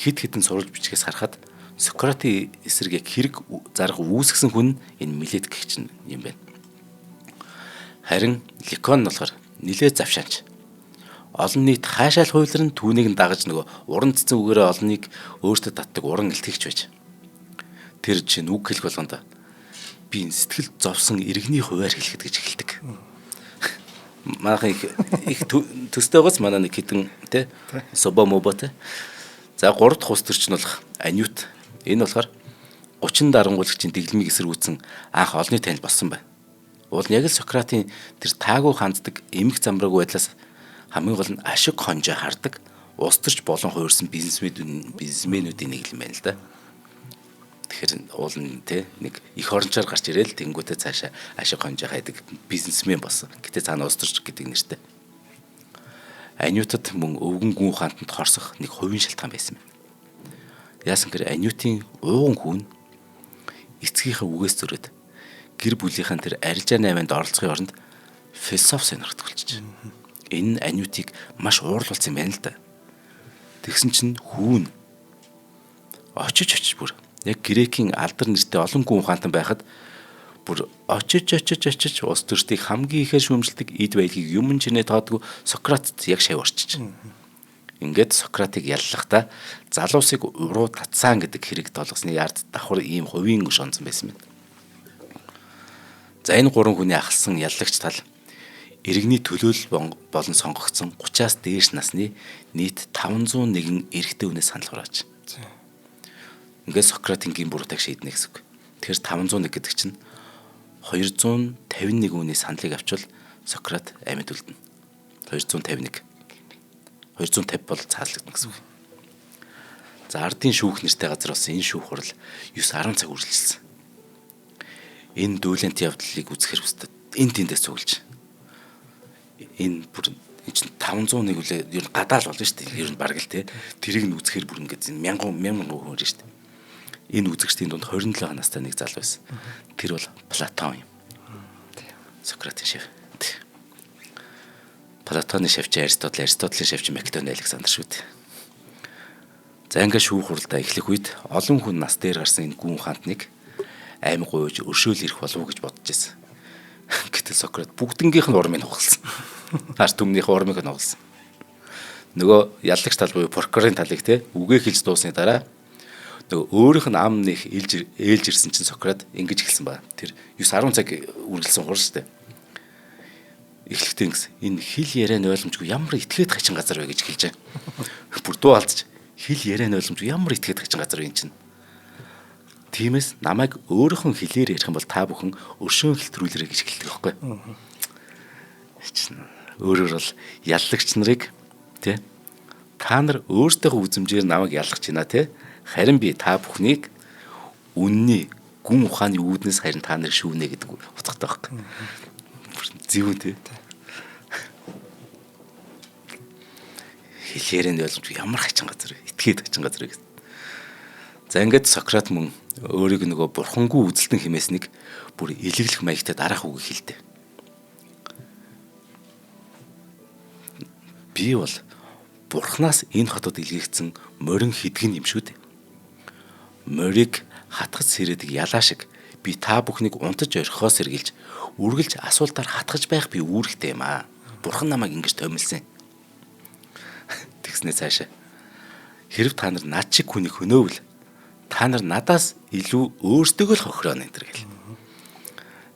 хэд хэдэн сурвалж бичгээс харахад Сократын эсрэг яг хэрэг зарга үүсгэсэн хүн энэ Милет гэх чинь юм байна. Харин Ликон нь болохоор нилээ завшаанч. Олон нийт хаашаал хуйлран түүнийг нь дагаж нөгөө уран цэцэн үгээрээ олныг өөртөө татдаг уран илтгэгч байж. Тэр чинь үг хэлэх болгонд би сэтгэл зовсон иргэний хуваар хэлэхэд гэж эхэлдэг. Maaхан их төстөөгөөс манай нэг хитэн тэ собомоботэ. За 3 дахь ус төрч нь болох Аниут. Энэ болохоор 30 дарангуулагчийн дэглэмийг эсэргүүцсэн анх олны танил болсон байна. Уул нь яг л Сократын тэр таагүй ханддаг эмх замбраагүй байдлаас хамгийн гол нь ашиг хонжоо хардаг улс төрч болон хуурсан бизнесмэнүүдийн нэг юм байна л да. Тэгэхээр уул нь те нэг их орончоор гарч ирээл тэнгуүтэ цаашаа ашиг хонжоо хайдаг бизнесмен болсон. Гэтэ цаана улс төрч гэдэг нэртэй. Аниутад мөн өвгөн гүн ухаантанд хорсох нэг хувийн шалтгаан байсан байна. Яасан гэхээр Аниутын ууган хүүн эцгийнхээ үгээс зөрөөд гэр бүлийнхэн тэр арилжаа 8-нд оролцохын оронд философи сонирхдаг болчих. Энэ нь Аниутыг маш уурлуулсан юм байна л да. Тэгсэн чинь хүүн очиж бүр яг Грекийн алдар нэртэй олон гүн ухаантан байхад бүр очиж улс төрчдийг хамгийн ихээр шүүмжилдэг эд байдлыг юм чинээ тоодгүй Сократт яг шав орчиж. Ингээд Сократыг яллахдаа залуусыг уруу татсан гэдэг хэрэг толгосны ярд давхар ийм хувийн шонцсон байсан байна. За энэ 3 хүний ахалсан яллагч тал иргэний төлөөлөл болон сонгогдсон 30-аас дээш насны нийт 501 эрэгтэй хүнээс санал хурааж. Ингээд Сократын гин буруудыг шийднэ гэсэн үг. Тэгэхээр 501 гэдэг чинь 251 хүний саналыг авчвал Сократ амьд үлдэнэ. 250 бол цааслагдана гэсэн үг. За ардын шүүх нэртэй газар бас энэ шүүх хурал 9-10 цаг үргэлжилсэн. Энэ дүүлэнт явдлыг үзэхэр хөстөд энэ тэндээс цуглаж. Энэ бүр энэ чинь 501 үлээ ер нь гадаал болно шүү дээ. Ер нь бараг л те. Тэрийг нь үзэхэр бүр ингээд мянган хүн шүү дээ. Энэ үзэгчдийн дунд 27 настай нэг залуу байсан. Тэр бол Платон юм. Сократын шеф. Платоны шефч Аристотель, Аристотелийн шефч Македоны Александр шүү дээ. За ингээд шүүх хуралдаа эхлэх үед олон хүн нас дээр гарсан энэ гүн ухаантныг аймаг гуйж өршөөл ирэх болов уу гэж бодож байсан. Гэтэл Сократ бүгднгийнх нь урмыг нугалсан. Арт түмнийх урмыг нугалсан. Нөгөө яллагч тал буюу прокурорын талыг те үгээ хэлж дуусны дараа нөгөө өөрийнх нь ам нэх ээлж ирсэн чинь Сократ ингэж хэлсэн ба. Тэр 9-10 цаг үргэлжилсэн хурал шүү дээ. Эхлэхдээ ингэсэн. Энэ хэл ярианы ойлгомжгүй ямар итгээд хачин газар вэ гэж хэлж байгаа. Бүр дуу алдчих. Хэл ярианы ойлгомжгүй ямар итгээд хачин газар вэ энэ чинь. Тиймээс намайг өөрийнхөө хэлээр ярих юм бол та бүхэн өршөөн хэлтрүүлэрэй гэж хэлдэг байхгүй. Өөрөөр бол яллагч нарыг тий та нар өөртөөхөө үзмжээр намайг ялгах чина тий харин би та бүхнийг үнний гүн ухааны үүднээс харин та нарыг шүүнэ гэдэг утгатай байхгүй. Зөвүүн тий. Хэлээрэн ойлгомжгүй ямар хачин газар вэ? Итгээд хачин газар вэ? За ингээд Сократ мөн өөрийг нөгөө бурхангүй үзэлтэн хэмээснийг бүр илэглэх маягтай дараах үгийг хэлдэг. Би бол бурхнаас энэ хотод илгээгдсэн морин хэдгэн юм шүү дээ. Морийг хатгаж сэрээдэг ялаа шиг би та бүхнийг унтаж орхио сэргийлж үргэлж асуултаар хатгаж байх би үүрэгтэй юм аа. Бурхан намайг ингэж томилсон. Тэгснээ цаашаа хэрв та нар над шиг хүнийг хөнөөвөл та нар надаас илүү өөртөөгөө л хохирооно энэ төр гэл.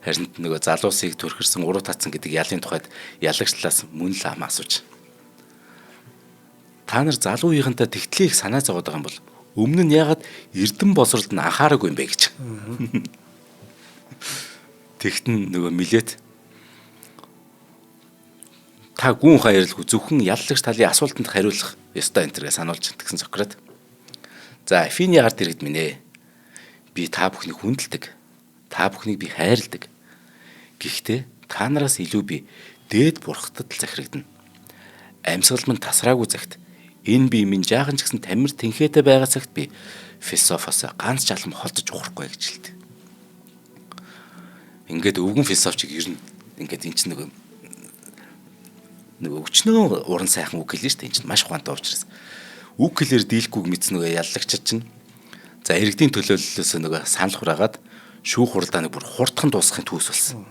Харин нөгөө залуусыг төрхөрсөн уруу татсан гэдэг ялын тухайд ялагчлаас мөн л ам асууж. Та нар залуугийнхантай тэгтлийг санаа зовоод байгаа юм бол өмнө нь яагаад эрдэм боловсролд нь анхаараагүй юм бэ гэж. Тэгтэн нөгөө Милет та гүн ухаан ярилгүй зөвхөн яллагч талын асуултанд хариулах ёстой энэ төргээ сануулж тэгсэн Сократ. За Афины ард иргэд минь ээ. Би та бүхнийг хүндэлдэг. Та бүхнийг би хайрладаг. Гэхдээ та нараас илүү би дээд бурхтад л захирагдана. Амьсгал минь тасраагүй цагт энэ би минь жаахан ч гэсэн тамир тэнхээтэй байгаа цагт би философоос ганц жалам холдож ухрахгүй гэж хэлдэг. Ингээд өвгөн философчиг ер нь ингээд эн чинь нөгөө өчнөө уран сайхан үг хэлнэ шүү дээ. Эн чинь маш ухаантай учраас үг хэлээр дийлэхгүйг мэдсэн нөгөө яллагчид чинь за иргэдийн төлөөллөөс нөгөө санал хураагаад шүүх хуралдааны бүр хурдхан дуусгахын түүс болсон.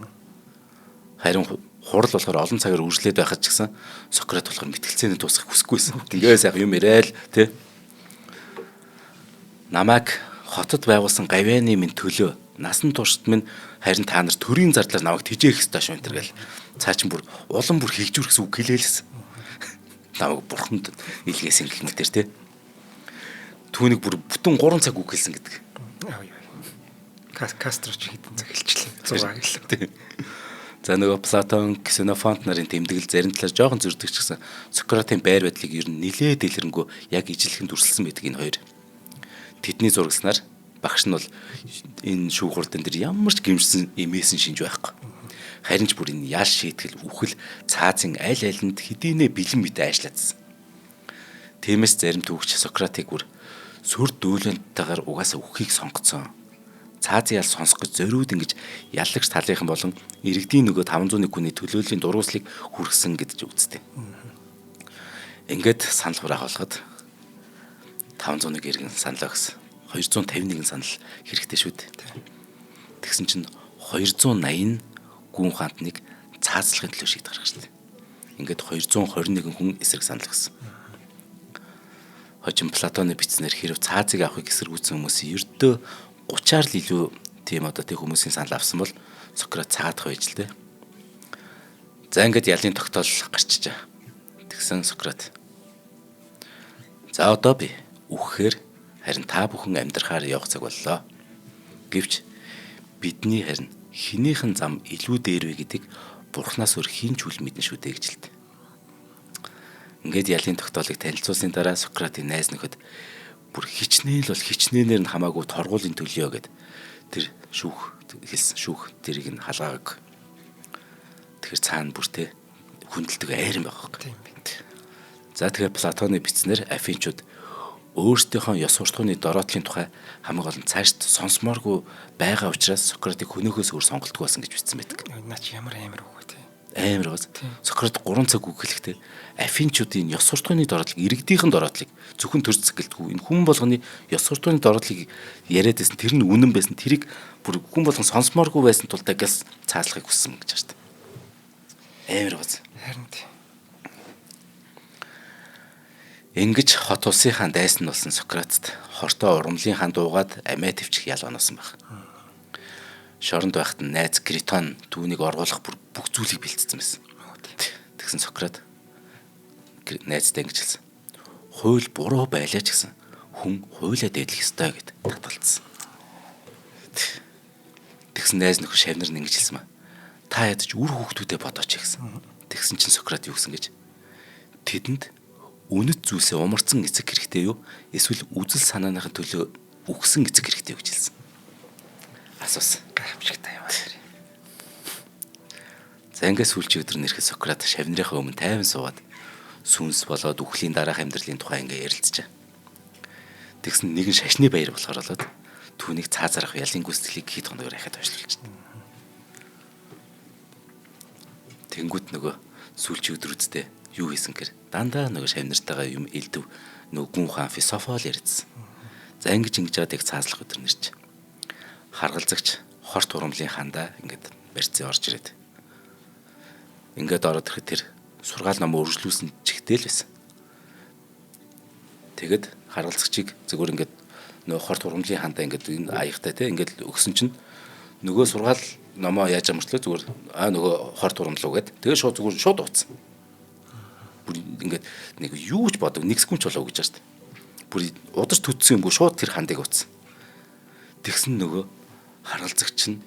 Харин хурал болохоор олон цагаар үргэлжлээд байхад ч гэсэн Сократ болохоор мэтгэлцээний дуусгах хүсэхгүйсэн. Тэгээ сайхан юм яриа л тий. Намайг хотод байгуулсан гавьяаны минь төлөө насан туршид минь харин та нар төрийн зардлаар намайг тижээх ёстой шүү энэ гэл. Цаа чин бүр улам бүр хийгжүүрхсэн үг хэлээлсэн. Намайг бурханд илгээсэн гэх мэтэр тий. Түүнийг бүр бүтэн 3 цаг үг хэлсэн гэдэг. Кастроч хэдэн цаг хэлчихлээ. 6 гэлээ. За нөгөө Платон, Ксенофонт нарын тэмдэглэл зарим талаар жоохон зөрдөг ч гэсэн Сократын байр байдлыг ер нь нилээд дэлгэрэнгүй яг ижилхэн дүрслсэн байдаг энэ хоёр. Тэдний зурагснаар багш нь бол энэ шүүх хурдан дээр ямар ч гимшсэн эмээсэн шинж байхгүй. Харин ч бүр энэ яаш шийтгэл үхэл цаазын аль алинд хэдийнэ бэлэн мэт ажиллаадсан. Тиймээс зарим түүхч Сократыг бүр сүр дүүлэнтэйгээр угаасаа үххийг сонгоцсон. Цаазын ял сонсох гэж зориуд ингэж яллагч талынхан болон иргэдийн нөгөө 501 хүний төлөөллийн дурууслыг хүргэсэн гэж үздэг. Ингээд санал хураах болоход 501 иргэн саналаа гэсэн 251 санал хэрэгтэй шүү дээ. Тэгсэн чинь 280 гүн ухаантныг цаазлахын төлөө шийд гаргах шүү дээ. Ингээд 221 хүн эсрэг санал гэсэн. Хожим Платоны бичснээр хэрв цаазыг авахыг эсэргүүцсэн хүмүүсийн ердөө 30-аар л илүү тийм одоо тэг хүмүүсийн санал авсан бол Сократ цаадах байж л дээ. За ингээд ялын тогтоол гарчиж байгаа. Тэгсэн Сократ. За одоо би үхэхээр харин та бүхэн амьдрахаар явах цаг боллоо. Гэвч бидний харин хинийхэн зам илүү дээр вэ гэдгийг Бурханаас өөр хэн ч үл мэднэ шүү дээ гэж хэлдэг. Ингээд ялын тогтоолыг танилцуулсны дараа Сократын найз нөхөд бүр хичнээн л бол хичнээнээр нь хамаагүй торгуулийн төлөё гэд тэр шүүх хэлсэн. Шүүх тэрийг нь халгаадаг. Тэгэхээр цаана бүр тэ хүндэлдэг айран байгаа байхгүй. Тийм бит. За тэгэхээр Платоны бичснээр Афинчууд өөрсдийнхөө ёс суртахууны дороотлын тухай хамгийн гол нь цаашд сонсомооргүй байгаа учраас Сократыг хөнөөхөөс өөр сонголтгүй байсан гэж бичсэн байдаг. Наа чи ямар амар үг вэ? Амар гоц. Сократ 3 цаг үг хэлэхдээ Афинчуудын ёс суртахууны дороотлыг иргэдийнхэн дороотлыг зөвхөн төрцөг гэлтгүй энэ хүн болгоны ёс суртахууны дороотлыг яриад байсан тэр нь үнэн байсан тэрийг бүр хүн болгон сонсомооргүй байсан тул дагаас цааслахыг хүссэн гэж байна. Амар гоц. Харин тийм. Ингэж хот улсынхаа дайсан болсон Сократт хортоо ургамлын хан дуугаад амиа төвчих ял оноосон баг. Шоронд байхад нь найз Критон түүнийг оргуулах бүх зүйлийг бэлтцсэн байсан. Тэгсэн Сократ найзтай ингэж хэлсэн. Хууль буруу байлаа ч гэсэн хүн хуулиа дээдлэх ёстой гэд татгалцсан. Тэгсэн найз нөхөр шавнар нь ингэж хэлсэн ба. Та ядаж үр хүүхдүүдэд бодооч гэсэн. Тэгсэн чинь Сократ юу гэсэн гэж тэдэнд үнэт зүйлсээ умарцсан эцэг хэрэгтэй юу? Эсвэл үзэл санааныхын төлөө үхсэн эцэг хэрэгтэй юу гэж хэлсэн. Асуусан. Гайхамшигтай юм аа. За ингээс сүүлчийн өдөр нэрхэд Сократ шавнырынхаа өмнө тайван суугаад сүнс болоод үхлийн дараах амьдралын тухай ингээ ярилцжаа. Тэгсэн нэгэн шашны баяр болохоор болоод түүнийг цаазарах ялын гүйцэтгэлийг хэд хоногор яхад хойшлуулж байна. Тэнгүүт нөгөө сүүлчийн өдрүүдтэй юу хийсэн гэр дандаа нөгөө шавнартайгаа юм элдв нөгөө гүн хаан философол ярьдсан. За ингэж жаад яг цаазлах өдөр нэрч. Харгалзагч хорт ургамлын хандаа ингээд барьцсан орж ирээд. Ингээд ороод ирэхэд тэр сургаал ном өргөжлүүлсэн чихтэй л байсан. Тэгэд харгалзагчийг зөвхөн ингээд нөгөө хорт ургамлын хандаа ингээд энэ аягтай те ингээд өгсөн чинь нөгөө сургаал номоо яаж амарчлаа зүгээр нөгөө хорт ургамл уу гэд тэгээ шууд ууцсан. Бүр ингээд нэг юу ч бодог нэг секунд ч болов гэж байна шүү дээ. Бүр удаж төдсөн юм бүр шууд тэр хандыг ууцсан. Тэгсэн нөгөө харгалзагч нь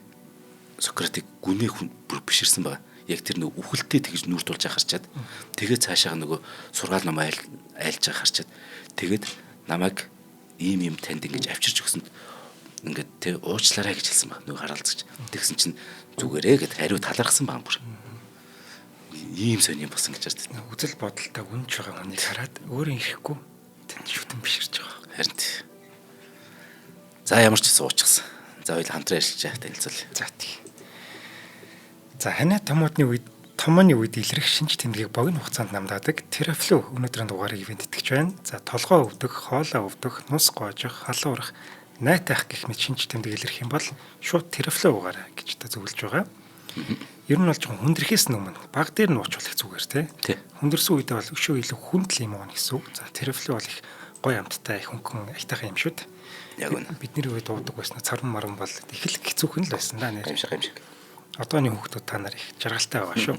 Сократыг гүний хүн бүр биширсэн байгаа. Яг тэр нөгөө үхэлтэй тэгж нүрт болж харчаад тэгээд цаашаа нөгөө сургаал ном айлж байгаа харчаад тэгээд намайг ийм танд ингэж авчирч өгсөнд ингээд тэ уучлаарай гэж хэлсэн баг нөгөө харгалзагч. Тэгсэн чинь зүгээрээ гэд хариу талархсан баг бүр. Ийм сони болсон гэж байна. Үзэл бодолтой үнж байгаа хүнийг хараад өөрөө ирэхгүй тэнд шүтэн биширж байгаа. Харин. За ямар ч гэсэн уучихсан. За хоёул хамтран ажиллаж танилцуул. За тий. За ханаа томооны үед илрэх шинж тэмдгийг богино хугацаанд намдаадаг Терафлу өнөөдрийн дугаарыг ивент итгэж байна. За толгой өвдөх, хоолой өвдөх, нус гоожих, халуун урах, найтах гэх мэт шинж тэмдэг илрэх юм бол шууд Терафлу угаарай гэж та зөвлөж байгаа. Ер нь бол жоохон хүндрэхээс өмнө баг дээр нь уучлах зүгээр тий. Хүндэрсэн үедээ бол өшөө илүү хүндэл юм уу гэсэн үг. За Терафлу бол их гоё амттай их хөнгөн айтайхан юм шүү дээ. Яг үнэ. Бидний үед уудаг байсан царам марам бол их л хэцүүхэн л байсан да нэр. Юм шиг. Одооны хүүхдүүд та нар их жаргалтай байгаа шүү.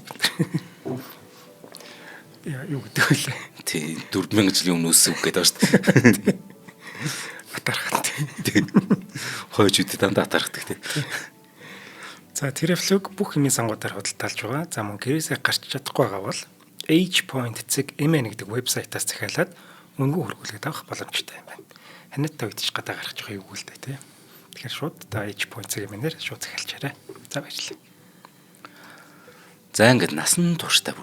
Яа юу гэдэг вэ? Тий 4000 жилийн өмнө үссэн үг гэдэг ба шүү дээ. Атархат. Хойч үдэ дандаа атархдаг тий. За Терафлуг бүх хэмжээ сангуудаар худалдаалж байгаа. За мөн гэрээсээ гарч чадахгүй байгаа бол h.mn гэдэг вебсайтаас захиалаад үнэгүй хөргүүлээд авах боломжтой юм байна. Ханаатай үед ч гадаа гарах жоохон юу гэлтэй тий. Тэгэхээр шууд та h.mn-ээр шууд захиалчаарай. За баярлалаа. За ингээд насан турштай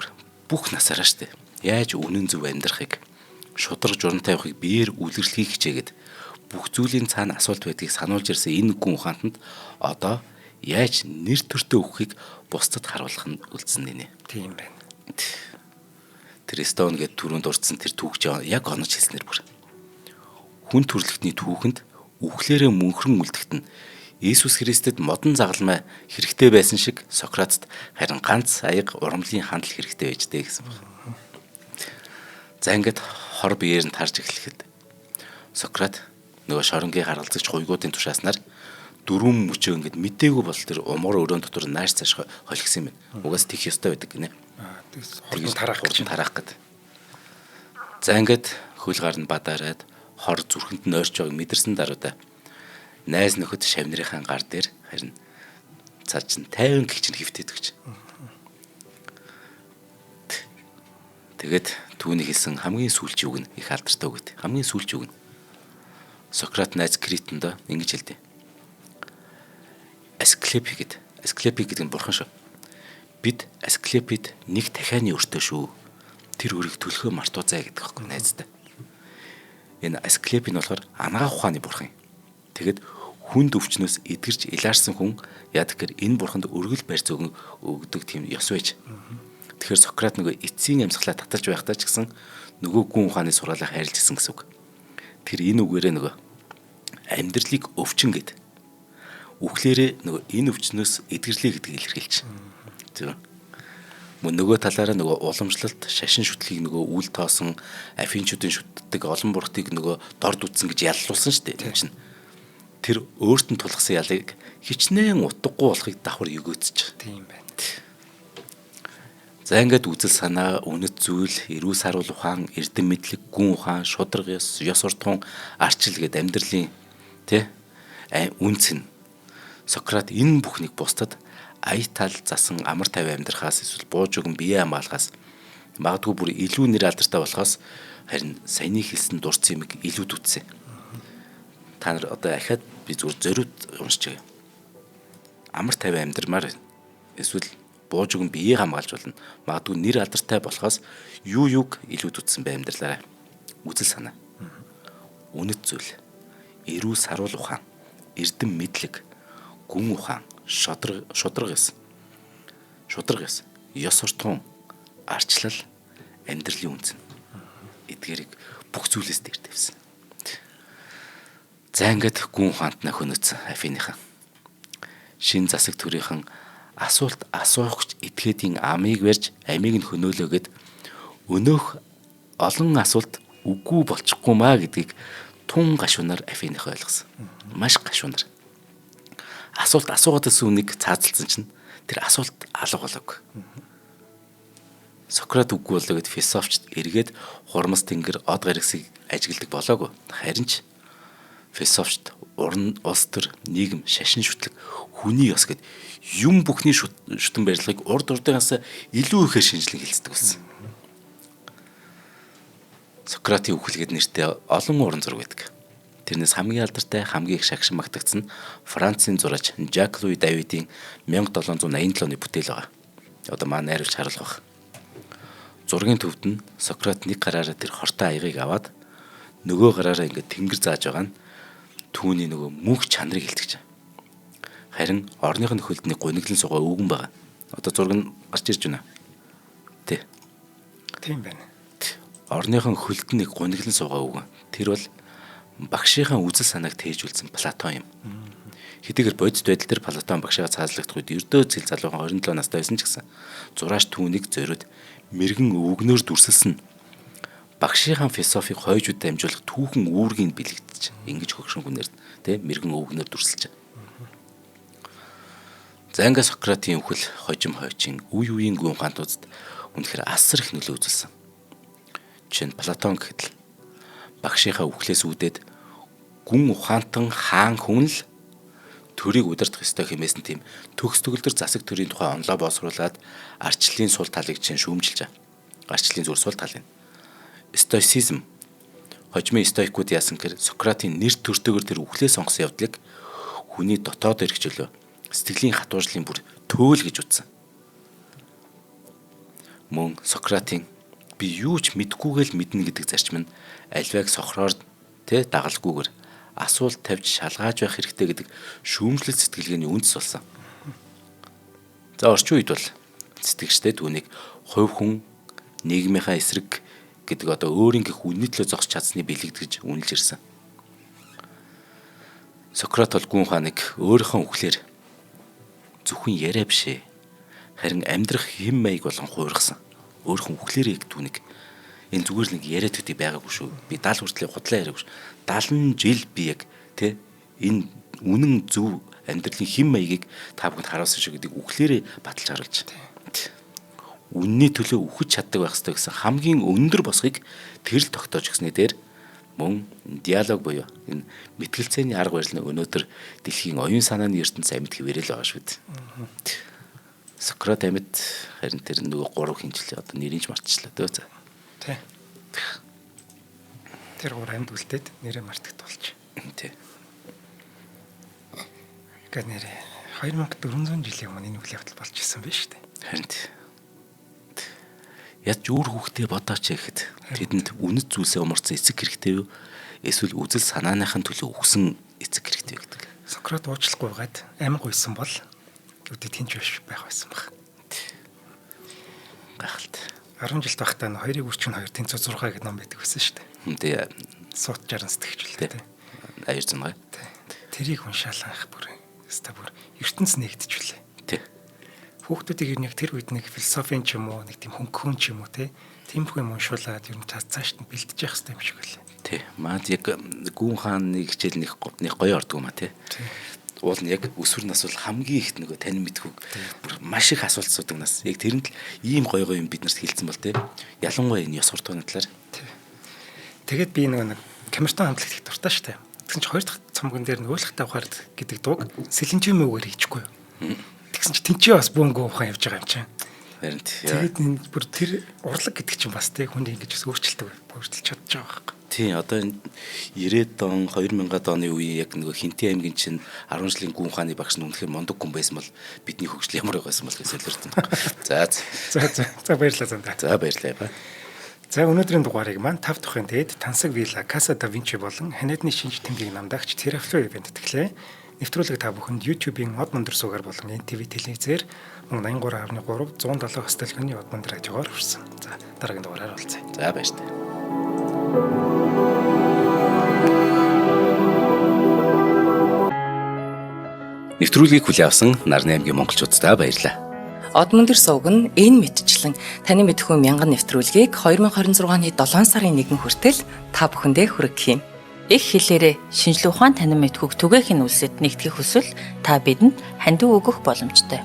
бүх насаараа штэ. Яаж үнэн зөв амьдрахыг шудраг журантай явахыг биеэр үлгэрлэхийг хичээгээд бүх зүйлийн цаана асуулт байдгийг сануулж ирсэн энэ гүн ухаантанд одоо яаж нэр төртөө өгөхийг бусдад харуулах нь үлдсэн нэ. Тийм байна. Тэр Stone гэдэг түрүүнд дурдсан тэр түүхч яг онож хэлснээр бүр. Хүн төрлөختний түүхэнд үхлээрээ мөнхрөн үлдэхт нь Иесус Христэд модон загалмай хэрэгтэй байсан шиг Сократт харин ганц аяг урамлын хандлал хэрэгтэй байжтэй гэсэн байна. За ингээд хор биеэр нь тарж эхлэхэд Сократ нөгөө шоронгийн харгалзагч хуйгуудын тушааснаар дөрвөн мөчөө ингээд мдээгүй бол тэр умгар өрөөнд дотор нааш цааш холигсон юм байна. Угаас тэх ёстой байдаг гинэ. Тэгж тараах гэдэг. За ингээд хөл гар нь бадаараад хор зүрхэнд нь ойрч байгааг мэдэрсэн даруйда найз нөхөд шавнырынхаа гар дээр харин цаад чин 50 гих чин хөвтөд гэж. Тэгээд түүний хэлсэн хамгийн сүүлч үг нь их алдартай үг гэдэг. Хамгийн сүүлч үг нь Сократ найз Критонд ингэж хэлдэг. Асклепи гэдэг нь бурхан шүү. Бид Асклепид нэг дахианы өртөө шүү. Тэр өрийг төлөхөө мартуузай гэдэг байхгүй найзтай. Энэ Асклеп нь болохоор анагаах ухааны бурхан. Тэгэд хүнд өвчнөөс эдгэрч илаарсан хүн яадаг гэхээр энэ бурханд өргөл барьц өгдөг тийм ёс байж. Тэгэхээр Сократ нөгөө эцсийн амьсгалаа таталж байхдаа ч гэсэн нөгөө гүн ухааны сургаалаа хайрлаж гисэн гэсэн үг. Тэр энэ үгээрээ нөгөө амьдралыг өвчин гэд. Үхлээрээ нөгөө энэ өвчнөөс эдгэрлээ гэдгийг илэрхийлж. Зөв. Мөн нөгөө талаараа нөгөө уламжлалт, шашин шүтлгийг нөгөө үл тоосон, афинчуудын шүтдэг олон бурхтыг нөгөө дорд үтсэн гэж яллуулсан шүү дээ. Тийм чинь. Тэр өөрт нь тулгсан ялыг хичнээн утгагүй болохыг давхар өгөөцөж. Тийм байна. За ингээд үзэл санаа, үнэт зүйл, эрүү саруул ухаан, эрдэм мэдлэг, гүн ухаан, шударга ёс суртахуун, арчил гэд амьдралын үнц нь. Сократ энэ бүхнийг бусдад аятал засан амар тайван амьдрахаас эсвэл бууж өгөн бие хамгаалахаас магадгүй бүр илүү нэр алдартай болохоос харин саяны хэлсэн дурц юмыг илүү дүтсэн. Та нар одоо ахаад би зүгээр зориуд уншиж байгаа. Амар тайван амьдрмаар эсвэл бууж өгөн бие хамгаалж болно. Магадгүй нэр алдартай болохоос юуг илүү дүтсэн бай амьдралаараа. Үзэл санаа. Үнэт зүйл. Эрүү саруул ухаан, эрдэм мэдлэг, гүн ухаан, шударга ёс, ёс суртахуун, арчлал, амьдралын үнц. Эдгээрийг бүх зүйлээс дээр тавьсан. За ингээд гүн ухаант нөхөнөц Афиныхан. Шин засаг төрийнхэн асуулт асуухч этгээдийн амийг барьж амийг нь хөнөөлөөгээд өнөөх олон асуулт үгүй болчихгүй маа гэдгийг тун гашуунаар Афиных ойлгосон. Маш гашуунаар. Асуулт асуугаадсэн үнийг цаазалсан чинь тэр асуулт алга болоог. Сократ үгүй болоо гэд философчд эргээд хурмас тэнгэр од гаргасыг ажигладаг болоогүй. Харин ч философчд уран улс төр нийгэм шашин шүтлэг хүний ёс гэд юм бүхний шүтэн барилгыг урд урдынхаас илүү ихээр шинжлэн хэлцдэг болсон. Сократын үхэл гэд нэртэй олон уран зураг байдаг. Тэрнээс хамгийн алдартай, хамгийн их шагшин магтагдсан нь Францын зураач Жак Луи Давидын 1787 оны бүтээл байгаа. Одоо маань найруулж харуулах баг. Зургийн төвд нь Сократ нэг гараараа тэр хортой аягыг аваад нөгөө гараараа ингээд тэнгэр зааж байгаа нь түүний нөгөө мөнх чанарыг илтгэж. Харин орных нь хөлдний гуниглан суугаа өвгөн байгаа. Одоо зураг нь гарч ирж байна. Тэ. Тийм байна. Орныхон хөлдний гуниглан суугаа өвгөн. Тэр бол багшийнхаа үзэл санааг тээжүүлсэн Платон юм. Хэдийгээр бодит байдал дээр Платон багшаа цаазлагдах үед ердөө зэл залуухан 27 настай байсан ч гэсэн зураач түүнийг зориуд мэрэгэн өвгнөөр дүрсэлсэн багшийнхаа философийг хойжууд дамжуулах түүхэн үүргийг бэлэгдэж ингэж хөгшин хүнээр мэрэгэн өвгнөөр дүрсэлж. За ингээ Сократын үхэл хожим хойчин үе үеийн гүн ухаантуудад үнэхээр асар их нөлөө үзүүлсэн. Жишээ нь Платон гэхэд л багшийнхаа үхлээс үүдээд гүн ухаантан хаан хүн л төрийг удирдах ёстой хэмээсэн тийм төгс төгөлдөр засаг төрийн тухай онлоо боловсруулад арчлалын сул талыг чинь шүүмжилж байгаа. Арчлалын зүр сул талын. Стоицизм хожимын стоикууд яасан гэхээр Сократын нэр төртөөр тэр үхлээ сонгосон явдлыг хүний дотоод эрхчлөө сэтгэлийн хатуужлын бүр төөл гэж үзсэн. Мөн Сократын би юу ч мэдгүйгээл мэднэ гэдэг зарчим нь альваг сохроор дагалгүйгээр асуулт тавьж шалгааж байх хэрэгтэй гэдэг шүүмжлэл сэтгэлгээний үндэс болсон. За орчин үед бол сэтгэгчтэй түүнийг хувь хүн нийгмийнхаа эсрэг гэдэг одоо өөрийнхөө үнэтлөө зогсож чадсны бэлэгд гэж үнэлж ирсэн. Сократ бол гүн ухааныг өөрийнхөө үхлээр зөвхөн яриа бишээ. Харин амьдрах хэм маяг болгон хуургасан. Өөрийнхөө үхлээрээ түүнийг энэ зүгээр нэг яриад төдий байгаагүй шүү. Би 70 хүртэл худлаа яриаггүй шүү. 70 жил би яг энэ үнэн зөв амьдралын хэм маягийг та бүхэнд харуулсан шүү гэдэг үхлээрээ баталж харуулж. Үнний төлөө үхэж чаддаг байх ёстой гэсэн хамгийн өндөр босхийг тэр л тогтоож өгснээ дээр мөн диалог буюу энэ мэтгэлцээний арга барил нь өнөөдөр дэлхийн оюун санааны ертөнцийн амьд хэвээрэл байгаа шүү дээ. Сократ амьд харин тэр нөгөө 3 хинжлээ одоо нэрийг мартчихлаа дөө. Тий. Тэр гур амьд үлдээд нэрээ мартагд болж. Тий. Гэхдээ нэрээ 2400 жилийн өмнө энэ үйл явдал болж исэн байж тээ. Харин яд өөр хүүхдээ бодооч гэхэд тэдэнд үнэт зүйлсээ умарсан эцэг хэрэгтэй юу? Эсвэл үзэл санааныхын төлөө өгсөн эцэг хэрэгтэй юу гэдэг. Сократ уучлахгүй байгаад амин гуйсан бол үүдээ тэнч байх байсан баг. Гайхалтай. 10 жилд байхдаа 2-42 тэнцүү 6 гэдэг ном байдаг байсан шүү дээ. Тий. Суут 60 сэтгэгчлээ тий. Аяр зэнгаа. Тэрийг уншаалах бүр ертөнц нэгдэжвлээ. Тий. Хүүхдүүдийг ер нь яг тэр үед нэг философийн ч юм уу, нэг тийм хөнгөн ч юм уу тиймэрхүү юм уншуулад ер нь цаашд нь бэлдэж явах хэрэгтэй юм шиг байлаа. Тий. Маад яг гүн хааны хичээл нэг гоё ордог юм а тий. Уул нь яг өсвөр насвал хамгийн ихт нөгөө тань мэдхүүг бүр маш их асуулт асуудаг нас. Яг тэрэнд л ийм гоё юм бид нарт хэлсэн бол тий. Ялангуяа энэ ёс суртахууны талаар. Тэгээд би нэг камертон хамтлагт их дуртай шүү дээ. Тэгсэн чинь хоёр дахь цомгон дээр нөгөөлөхтэй ухаард гэдэг дууг сэлэнжийн мөвөөр хийчихгүй юу. Тэгсэн чинь тэнцээ бас бөөнгөө ухаан явж байгаа юм чинь. Харин тий. Тэгээд энэ бүр тэр урлаг гэдэг чинь бас тий хүнд ингэж бас өөрчилж чадчих байгаа байхгүй. Тий, одоо энэ 90-ад он 2000-ад оны үеийн яг нөгөө Хинтээ аймгийн чинь 10 жилийн гүн ухааны багш нь үнэхээр мондөг хүн байсан бол бидний хөгжил ямар байсан бол гэж солиорсон байна. За баярлалаа зандаа. За баярлалаа ба. За өнөөдрийн дугаарыг маань 5 дахь дээд Тансаг Вилла Casa da Vinci болон ханиадны шинж тэмдгийг намдагч Terraflow ивент тэтгэлээ. Нэвтрүүлэг та бүхэнд YouTube-ийн Од Мондөр суугаар болон NTV телевизээр 83.3 170 хэсэг дэлгэний Од Мондөр радиогоор хүрсэн. За дараагийн дугаараар уулзъя. За баярлалаа. Нэвтрүүлгийг хүлээн авсан Нарны аймгийн монголчуудаа баярлалаа. Од Мондөр сувг нь энэ мэдчлэн таны мэдхүү мянган нэвтрүүлгийг 2026 оны 7 сарын 1 хүртэл та бүхэндээ хүргэх юм. Их хэлээрээ шинжлэх ухаан танин мэдхүүг түгээхийн үлсэд нэгтгэх хүсвэл та бидэнд хандив өгөх боломжтой.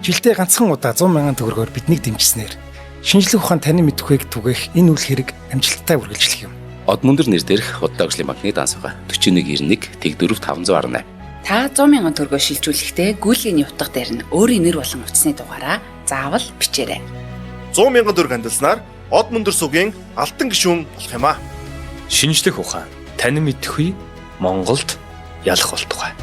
Жилдээ ганцхан удаа 100,000 төгрөгөөр биднийг дэмжснээр шинжлэх ухаан танин мэдхүйг түгээх энэ үйл хэрэг амжилттай үргэлжлэх юм. Од Мондөр нэр дээрх Худалдаа өвчлийн банкны дансгаа 4191 Тэг 4 518. Та 100,000 төгрөгөөр шилжүүлэхдээ гүйлгээний утга дээр нь өөрийн нэр болон утасны дугаараа заавал бичээрэй. 100,000 төгрөг хандалснаар Од Мондөр сувгийн алтан гишүүн болох юм а. Шинжлэх ухаан танин мэдхгүй Монголд ялах болтугай.